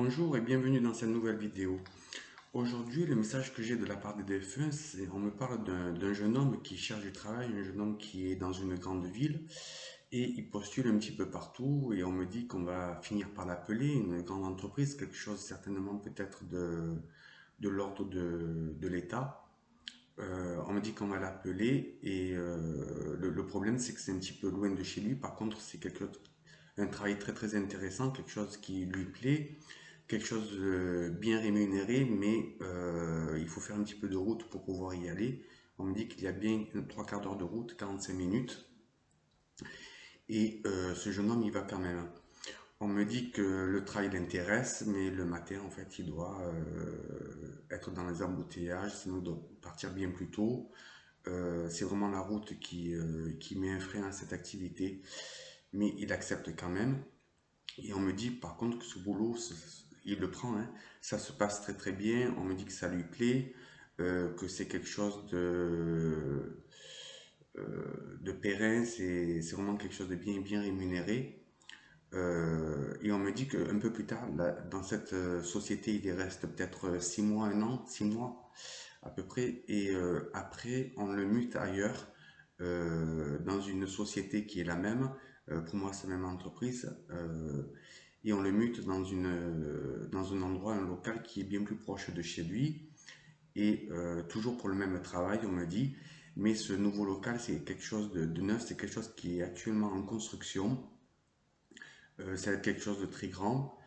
Bonjour et bienvenue dans cette nouvelle vidéo. Aujourd'hui, le message que j'ai de la part des DF1, c'est on me parle d'un jeune homme qui cherche du travail, un jeune homme qui est dans une grande ville et il postule un petit peu partout et on me dit qu'on va finir par l'appeler, une grande entreprise, quelque chose certainement peut-être de l'ordre de l'État. On me dit qu'on va l'appeler et le problème c'est que c'est un petit peu loin de chez lui. Par contre, c'est un travail très très intéressant, quelque chose qui lui plaît, quelque chose de bien rémunéré, mais il faut faire un petit peu de route pour pouvoir y aller. On me dit qu'il y a bien trois quarts d'heure de route, 45 minutes, et ce jeune homme y va quand même. On me dit que le travail l'intéresse, mais le matin, en fait, il doit être dans les embouteillages, sinon il doit partir bien plus tôt. C'est vraiment la route qui met un frein à cette activité, mais il accepte quand même. Et on me dit par contre que ce boulot, il le prend, hein. Ça se passe très très bien. On me dit que ça lui plaît, que c'est quelque chose de pérenne, c'est vraiment quelque chose de bien, bien rémunéré. Et on me dit qu'un peu plus tard, dans cette société, il y reste peut-être 6 mois, un an, 6 mois à peu près. Et après, on le mute ailleurs, dans une société qui est la même. Pour moi, c'est la même entreprise. Et on le mute dans un endroit, un local qui est bien plus proche de chez lui. Et toujours pour le même travail, on me dit. Mais ce nouveau local, c'est quelque chose de neuf, c'est quelque chose qui est actuellement en construction. Ça va être quelque chose de très grand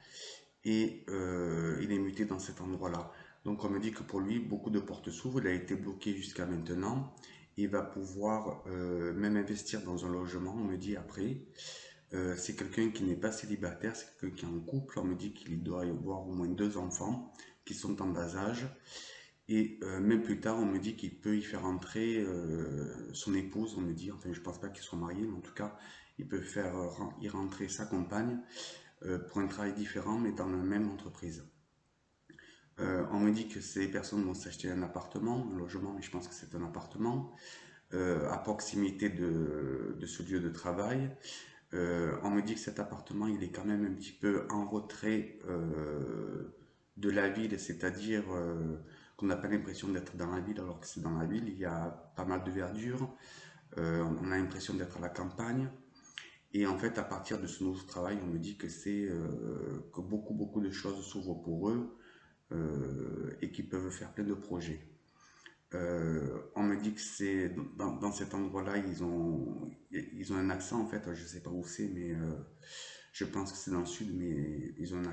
et il est muté dans cet endroit-là. Donc on me dit que pour lui, beaucoup de portes s'ouvrent, il a été bloqué jusqu'à maintenant. Il va pouvoir même investir dans un logement, on me dit après. C'est quelqu'un qui n'est pas célibataire, c'est quelqu'un qui est en couple. On me dit qu'il doit y avoir au moins 2 enfants qui sont en bas âge. Et même plus tard, on me dit qu'il peut y faire entrer son épouse. On me dit, enfin, je pense pas qu'ils soient mariés, mais en tout cas, il peut faire y rentrer sa compagne pour un travail différent, mais dans la même entreprise. On me dit que ces personnes vont s'acheter un appartement, un logement, mais je pense que c'est un appartement, à proximité de ce lieu de travail. On me dit que cet appartement, il est quand même un petit peu en retrait de la ville, c'est-à-dire qu'on n'a pas l'impression d'être dans la ville alors que c'est dans la ville. Il y a pas mal de verdure, on a l'impression d'être à la campagne. Et en fait, à partir de ce nouveau travail, on me dit que que beaucoup de choses s'ouvrent pour eux et qu'ils peuvent faire plein de projets. On me dit que c'est dans cet endroit-là, ils ont un accent en fait, je ne sais pas où c'est, mais je pense que c'est dans le sud, mais ils ont un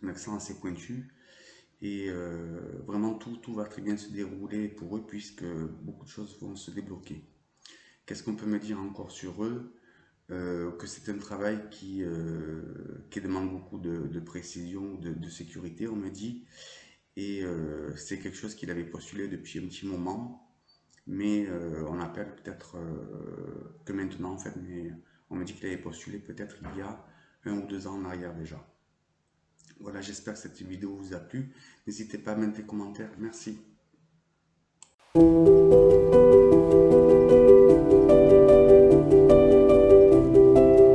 accent assez pointu. Et vraiment, tout va très bien se dérouler pour eux puisque beaucoup de choses vont se débloquer. Qu'est-ce qu'on peut me dire encore sur eux? Que c'est un travail qui demande beaucoup de précision, de sécurité, on me dit. Et c'est quelque chose qu'il avait postulé depuis un petit moment, mais on appelle peut-être que maintenant en fait, mais on me dit qu'il avait postulé peut-être il y a 1 ou 2 ans en arrière déjà. Voilà, j'espère que cette vidéo vous a plu. N'hésitez pas à mettre des commentaires. Merci.